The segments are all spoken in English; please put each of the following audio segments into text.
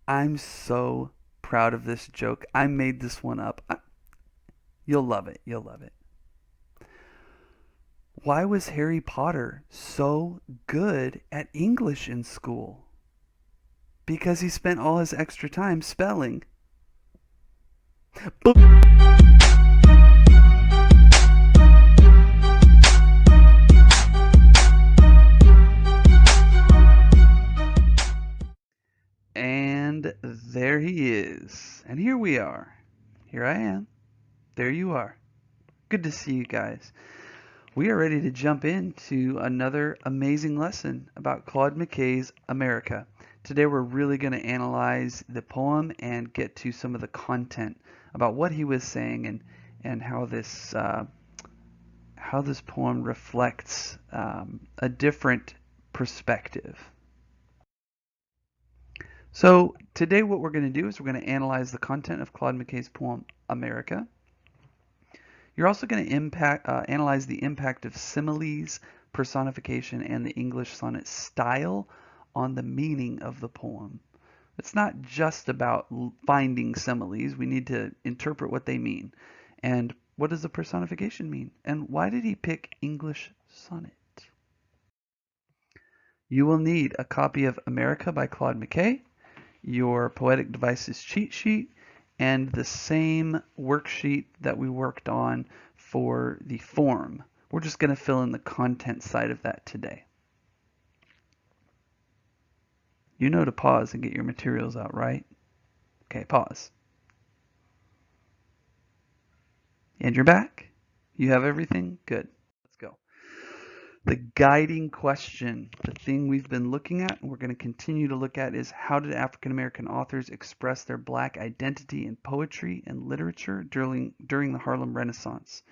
I'm so proud of this joke. I made this one up. You'll love it. You'll love it. Why was Harry Potter so good at English in school? Because he spent all his extra time spelling. Boom. And there he is. And here we are. Here I am. There you are. Good to see you guys. We are ready to jump into another amazing lesson about Claude McKay's America. Today we're really going to analyze the poem and get to some of the content about what he was saying and how this poem reflects a different perspective. So today what we're going to do is we're going to analyze the content of Claude McKay's poem America. You're also going to analyze the impact of similes, personification, and the English sonnet style on the meaning of the poem. It's not just about finding similes. We need to interpret what they mean. And what does the personification mean? And why did he pick English sonnet? You will need a copy of America by Claude McKay, your Poetic Devices cheat sheet, and the same worksheet that we worked on for the form. We're just going to fill in the content side of that today. You know to pause and get your materials out, right? Okay, pause. And you're back? You have everything? Good. Let's go. The guiding question, the thing we've been looking at and we're going to continue to look at, is how did African American authors express their black identity in poetry and literature during the Harlem Renaissance?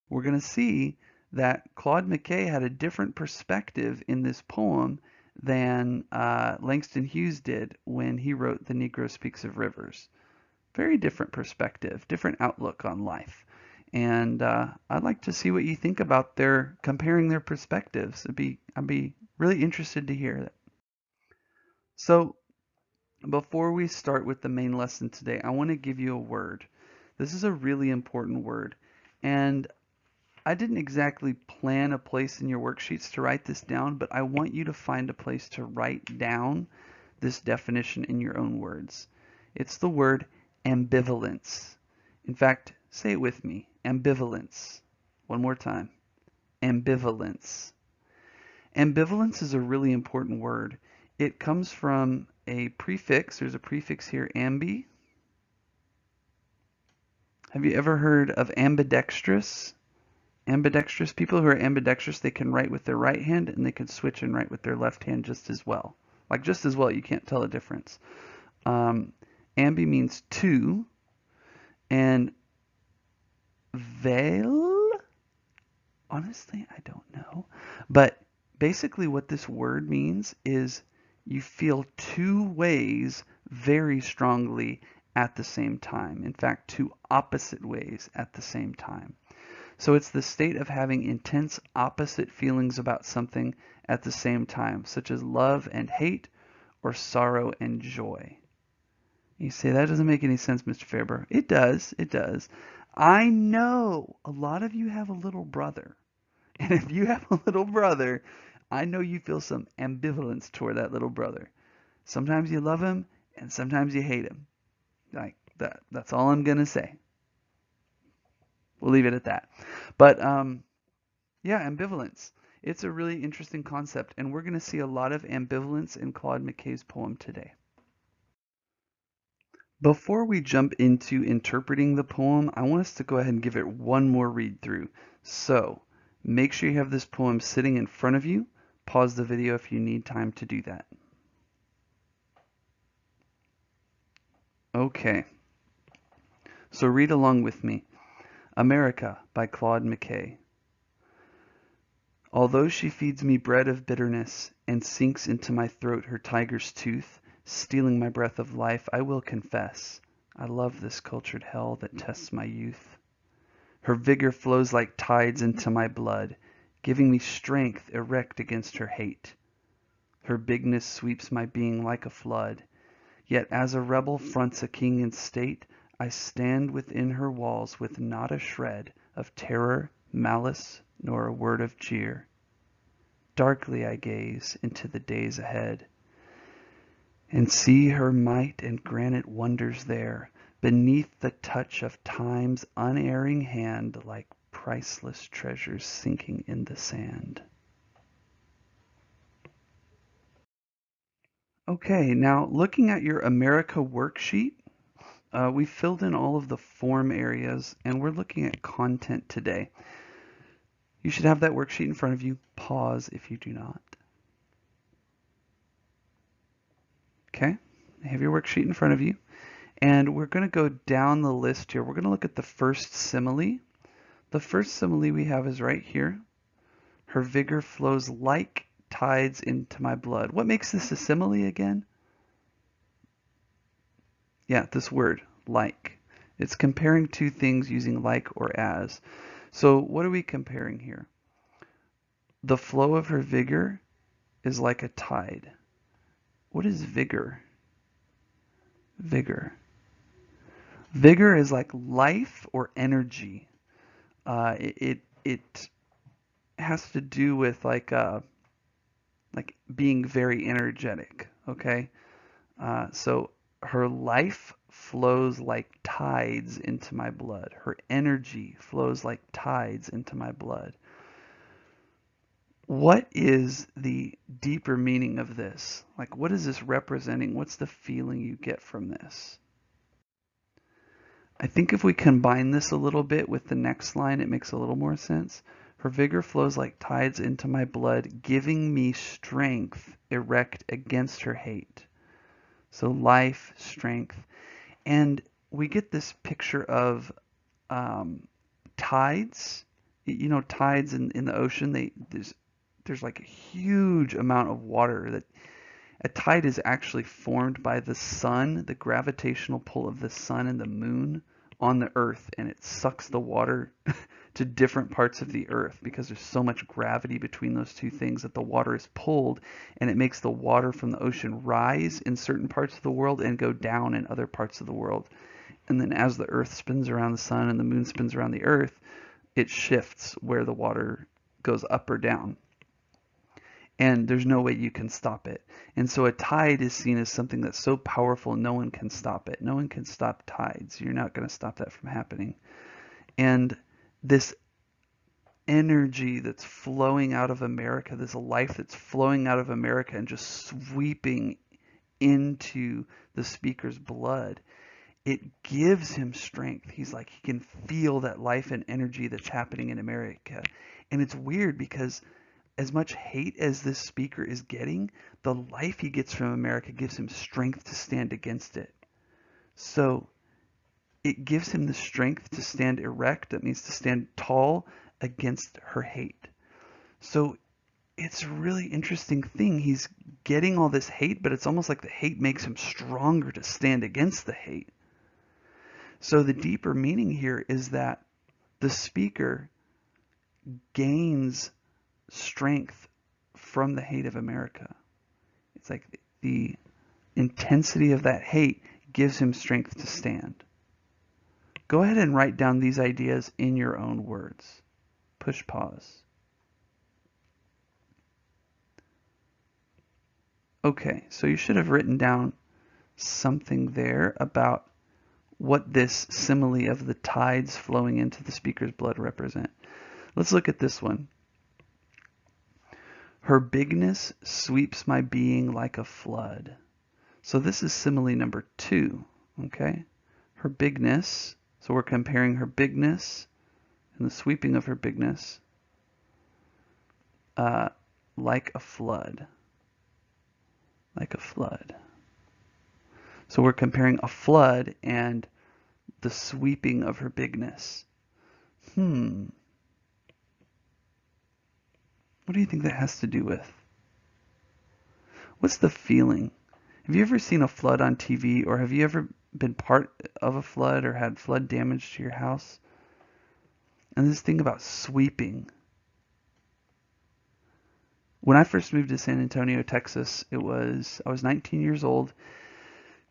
We're going to see that Claude McKay had a different perspective in this poem than Langston Hughes did when he wrote The Negro Speaks of Rivers. Very different perspective, different outlook on life. And I'd like to see what you think about their comparing their perspectives. I'd be really interested to hear that. So before we start with the main lesson today, I want to give you a word. This is a really important word. And I didn't exactly plan a place in your worksheets to write this down, but I want you to find a place to write down this definition in your own words. It's the word ambivalence. In fact, say it with me. Ambivalence. One more time. Ambivalence. Ambivalence is a really important word. It comes from a prefix. There's a prefix here, ambi. Have you ever heard of ambidextrous? Ambidextrous, people who are ambidextrous, they can write with their right hand and they can switch and write with their left hand just as well. Like just as well, you can't tell the difference. Ambi means two, and veil? Honestly, I don't know. But basically what this word means is you feel two ways very strongly at the same time. In fact, two opposite ways at the same time. So it's the state of having intense opposite feelings about something at the same time, such as love and hate or sorrow and joy. You say, that doesn't make any sense, Mr. Faber. It does. It does. I know a lot of you have a little brother. And if you have a little brother, I know you feel some ambivalence toward that little brother. Sometimes you love him and sometimes you hate him. Like that. That's all I'm going to say. We'll leave it at that. But yeah, ambivalence. It's a really interesting concept, and we're going to see a lot of ambivalence in Claude McKay's poem today. Before we jump into interpreting the poem, I want us to go ahead and give it one more read through. So make sure you have this poem sitting in front of you. Pause the video if you need time to do that. Okay. So read along with me. America by Claude McKay. Although she feeds me bread of bitterness and sinks into my throat her tiger's tooth, stealing my breath of life, I will confess, I love this cultured hell that tests my youth. Her vigor flows like tides into my blood, giving me strength erect against her hate. Her bigness sweeps my being like a flood, Yet as a rebel fronts a king in state, I stand within her walls with not a shred of terror, malice, nor a word of jeer. Darkly I gaze into the days ahead, and see her might and granite wonders there, beneath the touch of time's unerring hand, like priceless treasures sinking in the sand. Okay, now looking at your America worksheet, we filled in all of the form areas, and we're looking at content today. You should have that worksheet in front of you. Pause if you do not. Okay, have your worksheet in front of you, and we're going to go down the list here. We're going to look at the first simile. The first simile we have is right here. Her vigor flows like tides into my blood. What makes this a simile again? Yeah, this word, like. It's comparing two things using like or as. So what are we comparing here? The flow of her vigor is like a tide. What is vigor? Vigor. Vigor is like life or energy. It has to do with like being very energetic. Okay, so her life flows like tides into my blood. Her energy flows like tides into my blood. What is the deeper meaning of this? Like, what is this representing? What's the feeling you get from this? I think if we combine this a little bit with the next line, it makes a little more sense. Her vigor flows like tides into my blood, giving me strength erect against her hate. So life, strength. And we get this picture of tides. You know, tides in the ocean, there's like a huge amount of water. That a tide is actually formed by the sun, the gravitational pull of the sun and the moon on the earth, and it sucks the water to different parts of the earth because there's so much gravity between those two things that the water is pulled, and it makes the water from the ocean rise in certain parts of the world and go down in other parts of the world. And then as the earth spins around the sun and the moon spins around the earth, it shifts where the water goes up or down. And there's no way you can stop it. And so a tide is seen as something that's so powerful no one can stop it. No one can stop tides. You're not going to stop that from happening. And this energy that's flowing out of America, this life that's flowing out of America and just sweeping into the speaker's blood, it gives him strength. He's like, he can feel that life and energy that's happening in America. And it's weird because as much hate as this speaker is getting, the life he gets from America gives him strength to stand against it. So it gives him the strength to stand erect. That means to stand tall against her hate. So it's a really interesting thing. He's getting all this hate, but it's almost like the hate makes him stronger to stand against the hate. So the deeper meaning here is that the speaker gains strength from the hate of America. It's like the intensity of that hate gives him strength to stand. Go ahead and write down these ideas in your own words. Push pause. Okay, so you should have written down something there about what this simile of the tides flowing into the speaker's blood represent. Let's look at this one. Her bigness sweeps my being like a flood. So this is simile number 2, okay? Her bigness, so we're comparing her bigness and the sweeping of her bigness like a flood. Like a flood. So we're comparing a flood and the sweeping of her bigness. What do you think that has to do with? What's the feeling? Have you ever seen a flood on TV, or have you ever been part of a flood or had flood damage to your house? And this thing about sweeping. When I first moved to San Antonio, Texas, I was 19 years old,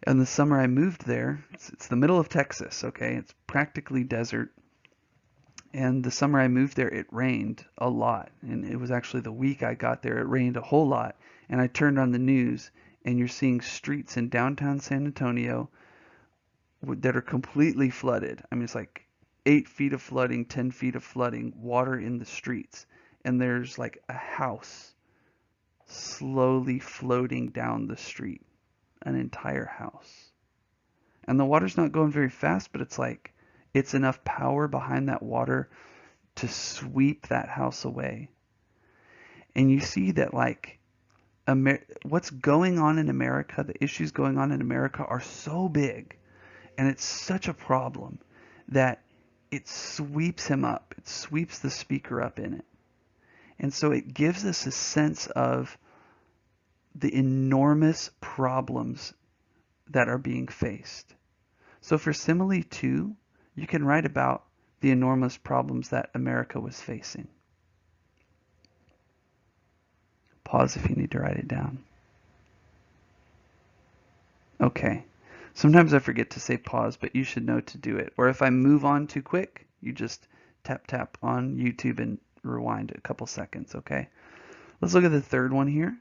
And the summer I moved there, it's the middle of Texas, okay? It's practically desert. And the summer I moved there, it rained a lot. And it was actually the week I got there, it rained a whole lot. And I turned on the news, and you're seeing streets in downtown San Antonio that are completely flooded. I mean, it's like 8 feet of flooding, 10 feet of flooding, water in the streets. And there's like a house slowly floating down the street, an entire house. And the water's not going very fast, but it's like it's enough power behind that water to sweep that house away. And you see that like what's going on in America, the issues going on in America are so big, and it's such a problem that it sweeps him up. It sweeps the speaker up in it. And so it gives us a sense of the enormous problems that are being faced. So for simile 2, you can write about the enormous problems that America was facing. Pause if you need to write it down. Okay. Sometimes I forget to say pause, but you should know to do it. Or if I move on too quick, you just tap on YouTube and rewind a couple seconds, okay? Let's look at the third one here.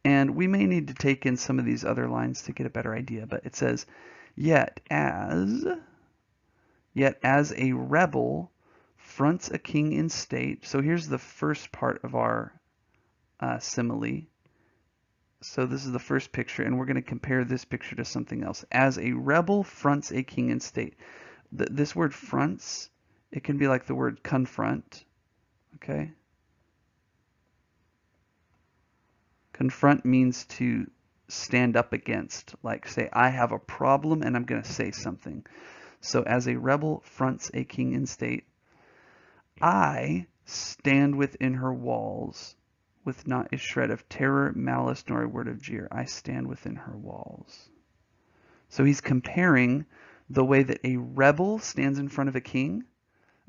And we may need to take in some of these other lines to get a better idea, but it says, yet as a rebel fronts a king in state. So here's the first part of our simile. So this is the first picture, and we're going to compare this picture to something else. As a rebel fronts a king in state. This word fronts, it can be like the word confront, okay? Confront means to stand up against, like say, I have a problem and I'm going to say something. So as a rebel fronts a king in state, I stand within her walls with not a shred of terror, malice, nor a word of jeer. I stand within her walls. So he's comparing the way that a rebel stands in front of a king.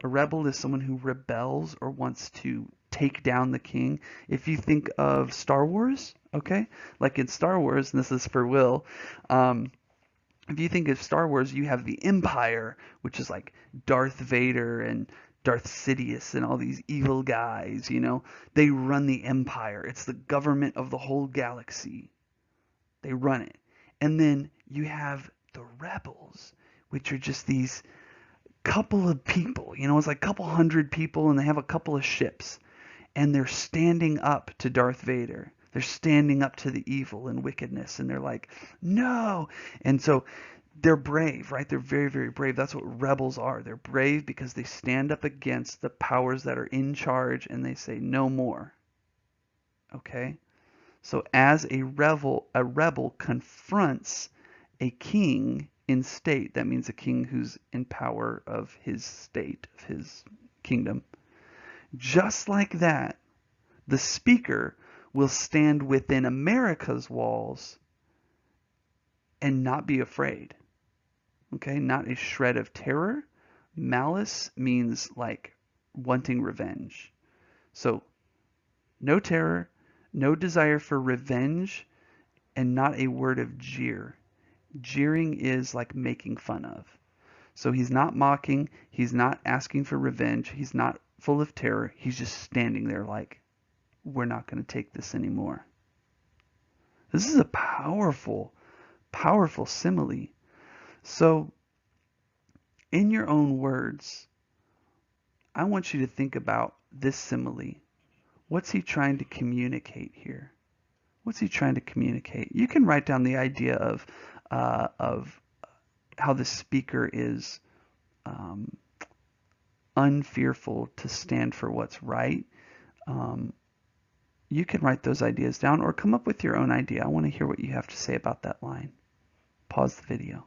A rebel is someone who rebels or wants to take down the king. If you think of Star Wars, okay, like in Star Wars, and this is for Will, if you think of Star Wars, you have the Empire, which is like Darth Vader and Darth Sidious and all these evil guys, you know. They run the Empire. It's the government of the whole galaxy. They run it. And then you have the rebels, which are just these couple of people, you know, it's like a couple hundred people, and they have a couple of ships, and they're standing up to Darth Vader. They're standing up to the evil and wickedness, and they're like, no. And so they're brave, right? They're very, very brave. That's what rebels are. They're brave because they stand up against the powers that are in charge, and they say no more. Okay? So as a rebel confronts a king in state, that means a king who's in power of his state, of his kingdom. Just like that, the speaker will stand within America's walls and not be afraid. Okay, not a shred of terror. Malice means like wanting revenge. So no terror, no desire for revenge, and not a word of jeer. Jeering is like making fun of. So he's not mocking, he's not asking for revenge, he's not full of terror, he's just standing there like, we're not going to take this anymore. This is a powerful, powerful simile. So, in your own words, I want you to think about this simile. What's he trying to communicate here? What's he trying to communicate? You can write down the idea of how the speaker is unfearful to stand for what's right. You can write those ideas down or come up with your own idea. I want to hear what you have to say about that line. Pause the video.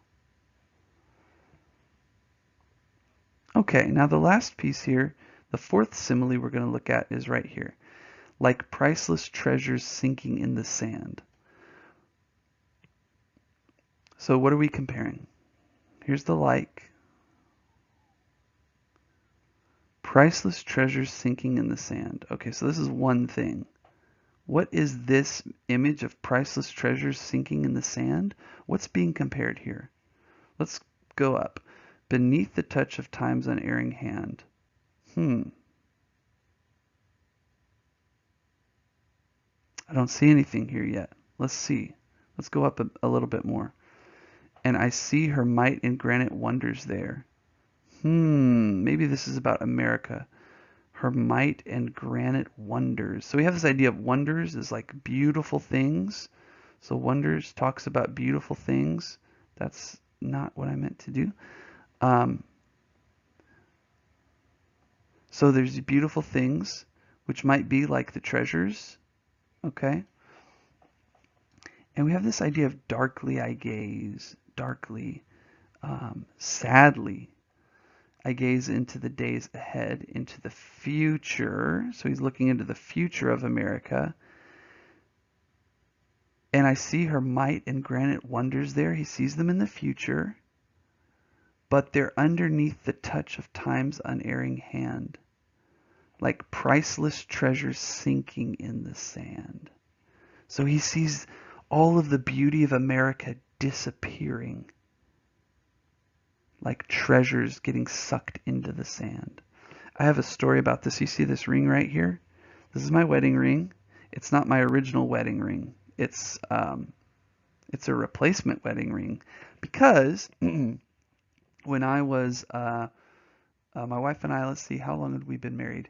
Okay, now the last piece here, the fourth simile we're going to look at is right here. Like priceless treasures sinking in the sand. So what are we comparing? Here's the like. Priceless treasures sinking in the sand. Okay, so this is one thing. What is this image of priceless treasures sinking in the sand? What's being compared here? Let's go up. Beneath the touch of time's unerring hand. I don't see anything here yet. Let's see. Let's go up a little bit more. And I see her might and granite wonders there. Maybe this is about America. Her might and granite wonders. So we have this idea of wonders as like beautiful things. So wonders talks about beautiful things. That's not what I meant to do. So there's beautiful things, which might be like the treasures. Okay. And we have this idea of darkly I gaze, darkly, sadly. I gaze into the days ahead, into the future. So he's looking into the future of America. And I see her might and granite wonders there. He sees them in the future. But they're underneath the touch of time's unerring hand. Like priceless treasures sinking in the sand. So he sees all of the beauty of America disappearing. Like treasures getting sucked into the sand. I have a story about this. You see this ring right here? This is my wedding ring. It's not my original wedding ring. It's a replacement wedding ring because when I was my wife and I, let's see, how long had we been married?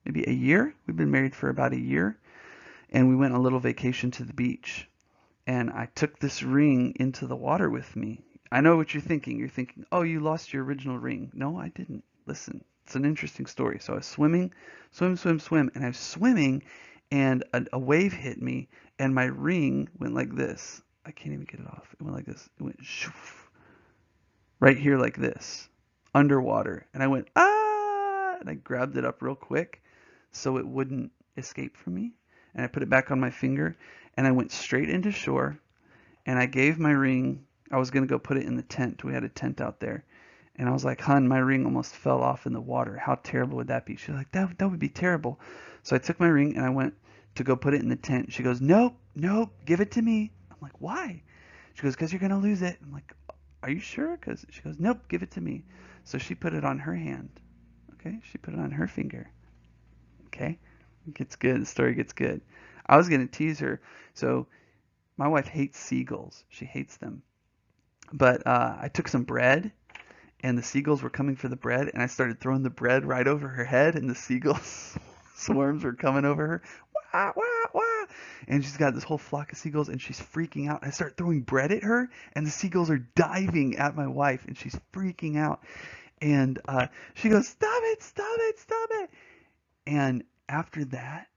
Maybe a year. We've been married for about a year, and we went on a little vacation to the beach, and I took this ring into the water with me. I know what you're thinking. You're thinking, oh, you lost your original ring. No, I didn't. Listen, it's an interesting story. So I was swimming, swim, and I was swimming, and a wave hit me, and my ring went like this. I can't even get it off. It went like this. It went shoof, right here like this, underwater. And I went, ah, and I grabbed it up real quick so it wouldn't escape from me. And I put it back on my finger, and I went straight into shore, and I gave my ring. I was going to go put it in the tent. We had a tent out there. And I was like, hon, my ring almost fell off in the water. How terrible would that be? She was like, that would be terrible. So I took my ring and I went to go put it in the tent. She goes, nope, give it to me. I'm like, why? She goes, because you're going to lose it. I'm like, are you sure? Because she goes, nope, give it to me. So she put it on her hand. Okay, she put it on her finger. Okay, it gets good. The story gets good. I was going to tease her. So my wife hates seagulls. She hates them. But I took some bread, and the seagulls were coming for the bread, and I started throwing the bread right over her head, and the seagulls swarms were coming over her. Wah, wah, wah. And she's got this whole flock of seagulls, and she's freaking out. I start throwing bread at her, and the seagulls are diving at my wife, and she's freaking out. And she goes, stop it, stop it, stop it. And after that,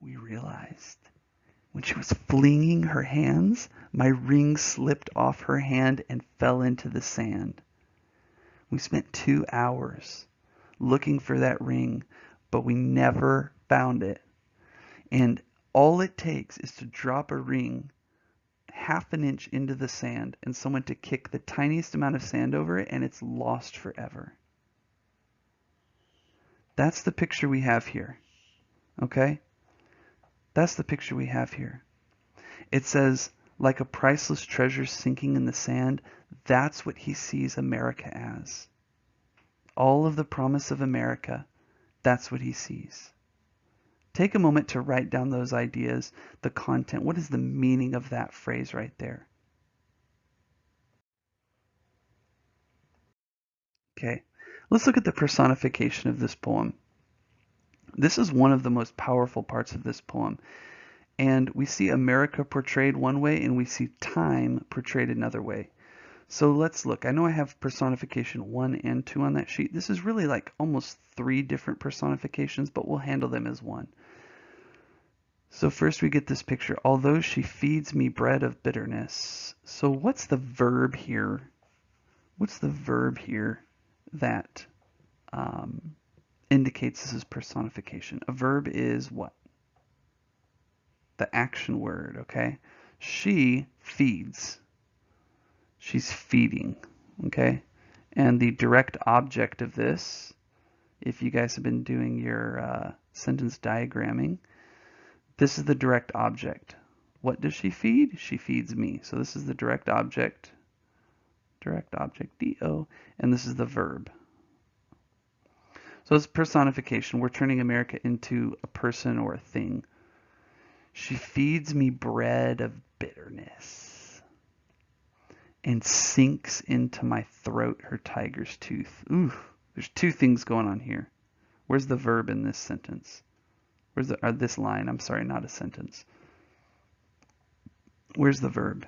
we realized when she was flinging her hands, my ring slipped off her hand and fell into the sand. We spent 2 hours looking for that ring, but we never found it. And all it takes is to drop a ring half an inch into the sand and someone to kick the tiniest amount of sand over it, and it's lost forever. That's the picture we have here. Okay? That's the picture we have here. It says, like a priceless treasure sinking in the sand, that's what he sees America as. All of the promise of America, that's what he sees. Take a moment to write down those ideas, the content. What is the meaning of that phrase right there? Okay, let's look at the personification of this poem. This is one of the most powerful parts of this poem. And we see America portrayed one way, and we see time portrayed another way. So let's look. I know I have personification 1 and 2 on that sheet. This is really like almost 3 different personifications, but we'll handle them as one. So first we get this picture. Although she feeds me bread of bitterness. So what's the verb here? What's the verb here that indicates this is personification? A verb is what? The action word, okay? She feeds. She's feeding, okay? And the direct object of this, if you guys have been doing your sentence diagramming, This is the direct object. What does she feed? She feeds me. So this is the direct object, do, and this is the verb. So it's personification. We're turning America into a person or a thing. She feeds me bread of bitterness and sinks into my throat her tiger's tooth. Ooh, there's two things going on here. Where's the verb in this sentence? Where's this line? I'm sorry, not a sentence. Where's the verb?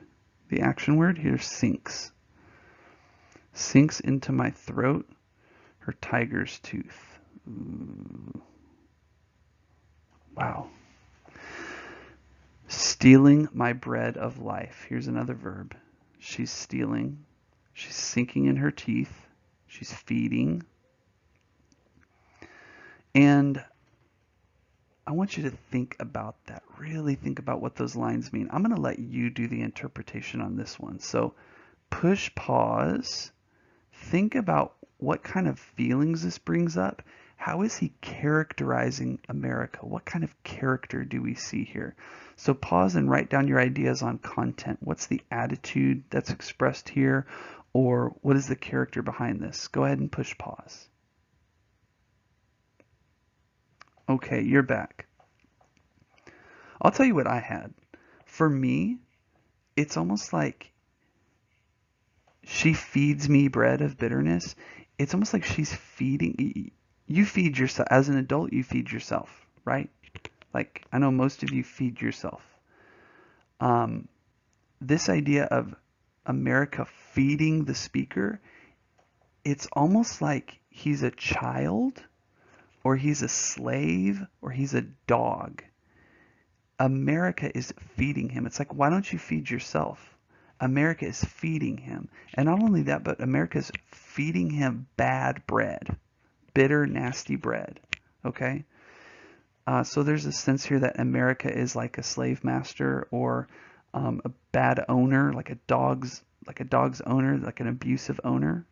The action word? Here's sinks. Sinks into my throat her tiger's tooth. Ooh. Wow. Stealing my bread of life. Here's another verb. She's stealing. She's sinking in her teeth. She's feeding. And I want you to think about that. Really think about what those lines mean. I'm going to let you do the interpretation on this one. So push pause. Think about what kind of feelings this brings up. How is he characterizing America? What kind of character do we see here? So pause and write down your ideas on content. What's the attitude that's expressed here? Or what is the character behind this? Go ahead and push pause. Okay, you're back. I'll tell you what I had. For me, it's almost like she feeds me bread of bitterness. It's almost like she's feeding. You feed yourself. As an adult, you feed yourself, right? Like, I know most of you feed yourself. This idea of America feeding the speaker, it's almost like he's a child, or he's a slave, or he's a dog. America is feeding him. It's like, why don't you feed yourself? America is feeding him. And not only that, but America is feeding him bad bread. Bitter, nasty bread. Okay? So there's a sense here that America is like a slave master, or a bad owner, like a dog's owner, like an abusive owner.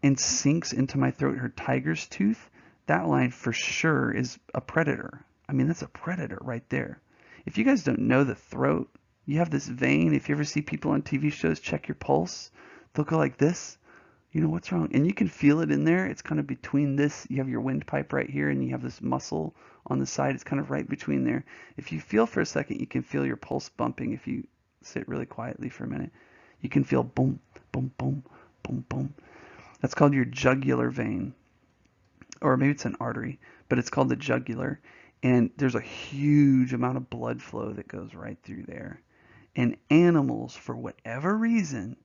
And sinks into my throat her tiger's tooth. That line for sure is a predator. I mean, that's a predator right there. If you guys don't know the throat, you have this vein. If you ever see people on TV shows check your pulse, they'll go like this. You know, what's wrong? And you can feel it in there. It's kind of between this. You have your windpipe right here, and you have this muscle on the side. It's kind of right between there. If you feel for a second, you can feel your pulse bumping. If you sit really quietly for a minute, you can feel boom, boom, boom, boom, boom. That's called your jugular vein. Or maybe it's an artery, but it's called the jugular. And there's a huge amount of blood flow that goes right through there. And animals, for whatever reason,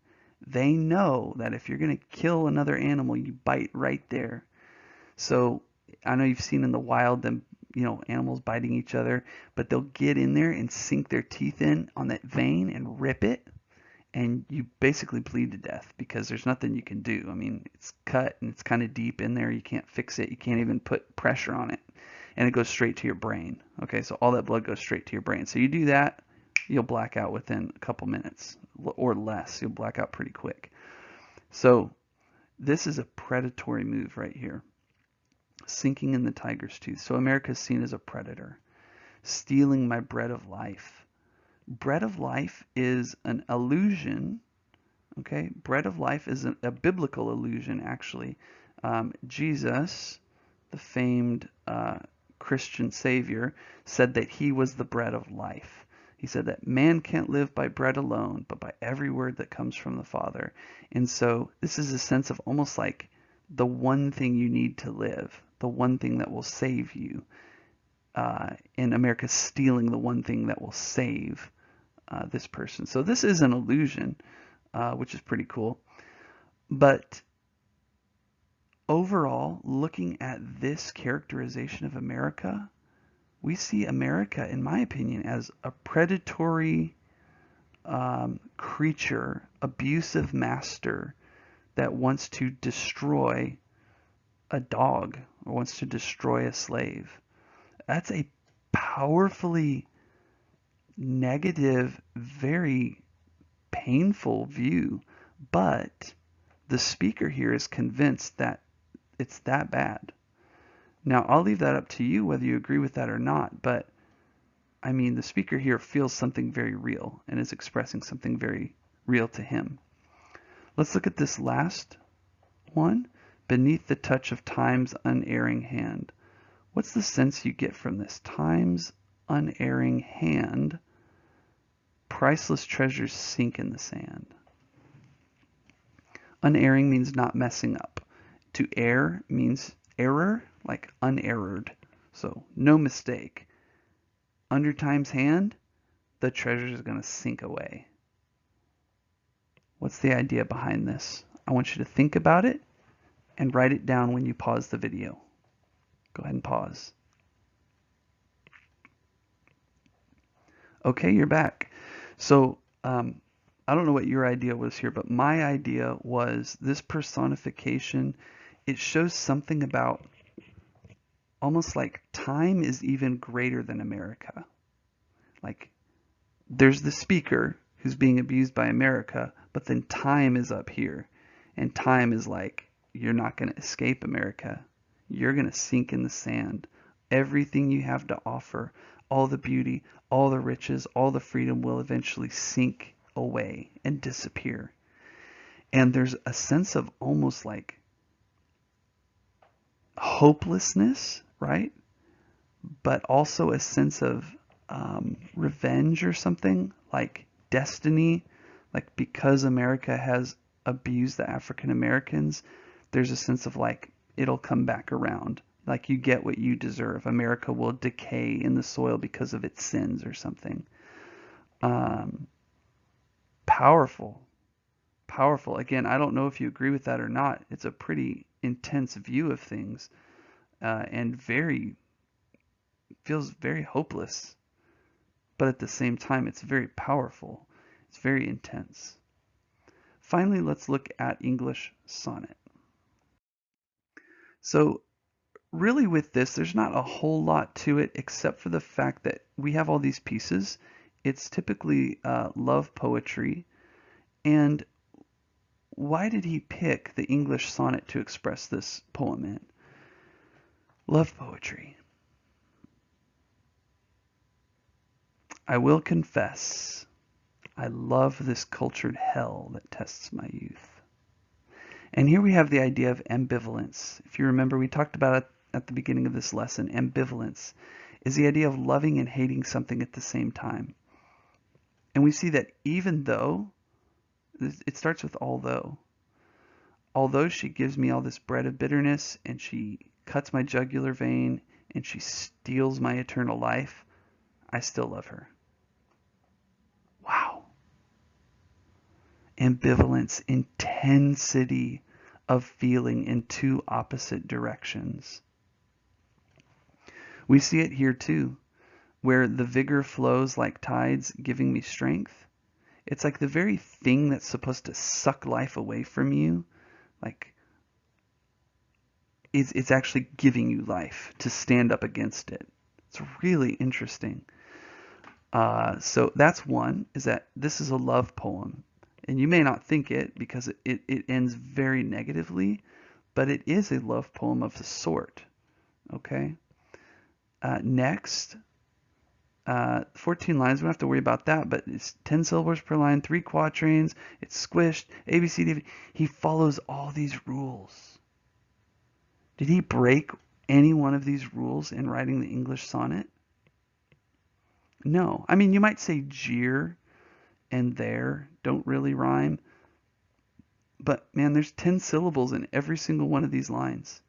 they know that if you're going to kill another animal, you bite right there. So I know you've seen in the wild them, animals biting each other, but they'll get in there and sink their teeth in on that vein and rip it. And you basically bleed to death because there's nothing you can do. I mean, it's cut and it's kind of deep in there. You can't fix it. You can't even put pressure on it. And it goes straight to your brain. Okay, so all that blood goes straight to your brain. So you do that, you'll black out within a couple minutes or less. You'll black out pretty quick. So this is a predatory move right here. Sinking in the tiger's tooth. So America is seen as a predator. Stealing my bread of life. Bread of life is an illusion. Okay, bread of life is a biblical illusion, actually. Jesus, the famed Christian Savior, said that he was the bread of life. He said that man can't live by bread alone, but by every word that comes from the Father. And so this is a sense of almost like the one thing you need to live, the one thing that will save you. And America's stealing the one thing that will save this person. So this is an illusion, which is pretty cool. But overall, looking at this characterization of America, we see America, in my opinion, as a predatory creature, abusive master that wants to destroy a dog or wants to destroy a slave. That's a powerfully negative, very painful view, but the speaker here is convinced that it's that bad. Now, I'll leave that up to you whether you agree with that or not, but I mean, the speaker here feels something very real and is expressing something very real to him. Let's look at this last one. Beneath the touch of time's unerring hand. What's the sense you get from this? Time's unerring hand. Priceless treasures sink in the sand. Unerring means not messing up. To err means error, like unerrored. So no mistake. Under time's hand, the treasure is going to sink away. What's the idea behind this? I want you to think about it and write it down when you pause the video. Go ahead and pause. Okay, you're back. So I don't know what your idea was here, but my idea was this personification. It shows something about almost like time is even greater than America. Like there's the speaker who's being abused by America, but then time is up here. And time is like, you're not going to escape America. You're going to sink in the sand. Everything you have to offer, all the beauty, all the riches, all the freedom will eventually sink away and disappear. And there's a sense of almost like hopelessness, right? But also a sense of revenge or something, like destiny, like because America has abused the African Americans, there's a sense of like it'll come back around. Like you get what you deserve. America will decay in the soil because of its sins or something. Powerful. Powerful. Again, I don't know if you agree with that or not. It's a pretty intense view of things and feels very hopeless. But at the same time, it's very powerful. It's very intense. Finally, let's look at English sonnet. So really with this, there's not a whole lot to it except for the fact that we have all these pieces. It's typically love poetry. And why did he pick the English sonnet to express this poem in? Love poetry. I will confess, I love this cultured hell that tests my youth. And here we have the idea of ambivalence. If you remember, we talked about it at the beginning of this lesson. Ambivalence is the idea of loving and hating something at the same time. And we see that even though, it starts with although she gives me all this bread of bitterness and she cuts my jugular vein and she steals my eternal life, I still love her. Wow. Ambivalence, intensity of feeling in two opposite directions. We see it here too, where the vigor flows like tides, giving me strength. It's like the very thing that's supposed to suck life away from you, like it's actually giving you life to stand up against it. It's really interesting. So that's one, is that this is a love poem. And you may not think it because it ends very negatively, but it is a love poem of the sort. Okay? Next, 14 lines, we don't have to worry about that, but it's 10 syllables per line, 3 quatrains, it's squished, A, B, C, D. He follows all these rules. Did he break any one of these rules in writing the English sonnet? No. I mean, you might say jeer and there don't really rhyme, but man, there's 10 syllables in every single one of these lines.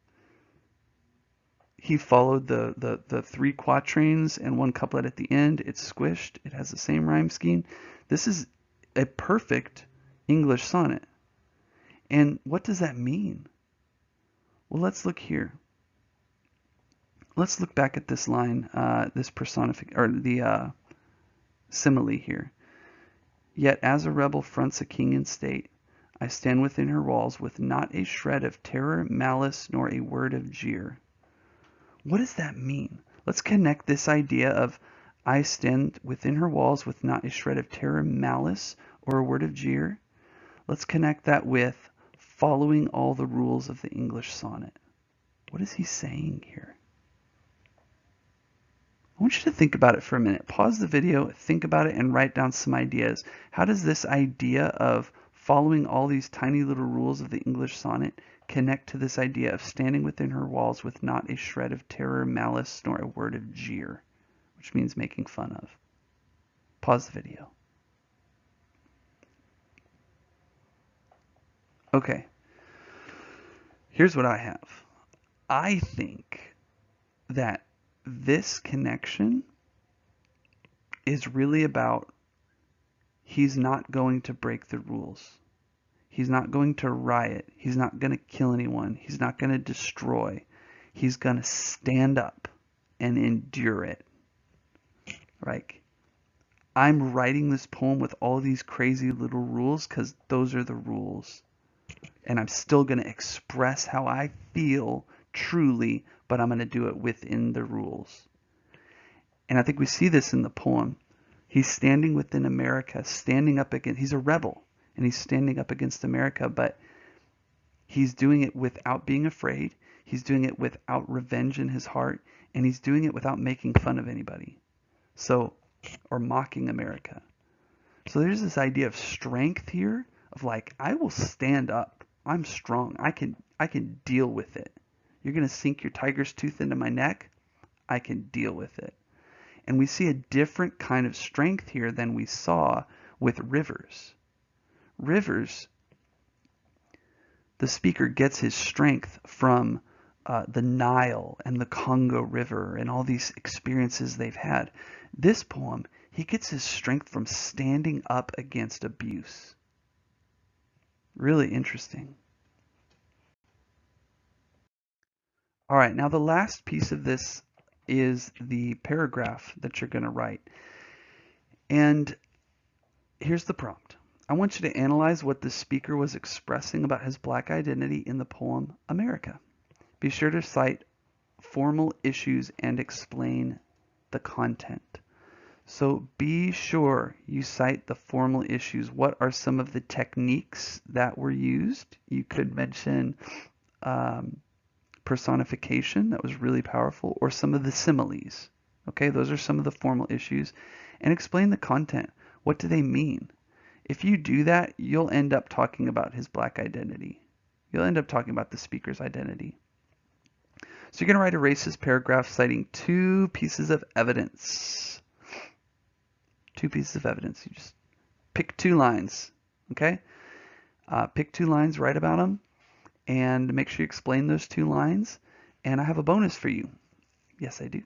He followed the 3 quatrains and 1 couplet at the end. It's squished. It has the same rhyme scheme. This is a perfect English sonnet. And what does that mean? Well, let's look here. Let's look back at this line, this personification, or the simile here. Yet as a rebel fronts a king in state, I stand within her walls with not a shred of terror, malice, nor a word of jeer. What does that mean? Let's connect this idea of I stand within her walls with not a shred of terror, malice, or a word of jeer. Let's connect that with following all the rules of the English sonnet. What is he saying here? want you to think about it for a minute. Pause the video, think about it, and write down some ideas. How does this idea of following all these tiny little rules of the English sonnet connect to this idea of standing within her walls with not a shred of terror, malice, nor a word of jeer, which means making fun of? Pause the video. Okay, here's what I have. I think that this connection is really about he's not going to break the rules. He's not going to riot. He's not going to kill anyone. He's not going to destroy. He's going to stand up and endure it. Like, I'm writing this poem with all these crazy little rules because those are the rules. And I'm still going to express how I feel truly, but I'm going to do it within the rules. And I think we see this in the poem. He's standing within America, standing up against, he's a rebel, and he's standing up against America, but he's doing it without being afraid. He's doing it without revenge in his heart, and he's doing it without making fun of anybody. So, or mocking America. So there's this idea of strength here, of like, I will stand up. I'm strong. I can deal with it. You're going to sink your tiger's tooth into my neck. I can deal with it. And we see a different kind of strength here than we saw with Rivers. Rivers, the speaker gets his strength from the Nile and the Congo River and all these experiences they've had. This poem, he gets his strength from standing up against abuse. Really interesting. All right, now the last piece of this is the paragraph that you're going to write. And here's the prompt. I want you to analyze what the speaker was expressing about his black identity in the poem America. Be sure to cite formal issues and explain the content. So be sure you cite the formal issues. What are some of the techniques that were used? You could mention personification, that was really powerful, or some of the similes. Okay, those are some of the formal issues. And explain the content. What do they mean? If you do that, you'll end up talking about his black identity. You'll end up talking about the speaker's identity. So you're going to write a racist paragraph citing two pieces of evidence. Two pieces of evidence. You just pick 2 lines. Okay? Pick 2 lines, write about them, and make sure you explain those 2 lines. And I have a bonus for you. Yes, I do.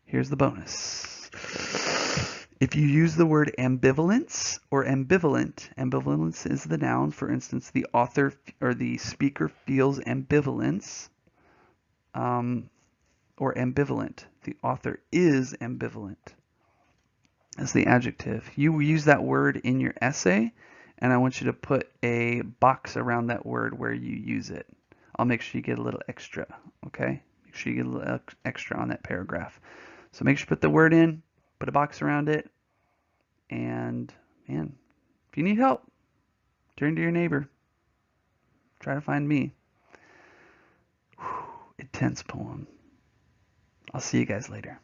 Here's the bonus. If you use the word ambivalence or ambivalent, ambivalence is the noun. For instance, the author or the speaker feels ambivalence, or ambivalent. The author is ambivalent as the adjective. You use that word in your essay, and I want you to put a box around that word where you use it. I'll make sure you get a little extra, okay? Make sure you get a little extra on that paragraph. So make sure you put the word in, put a box around it, and man, if you need help, turn to your neighbor. Try to find me. Whew, intense poem. I'll see you guys later.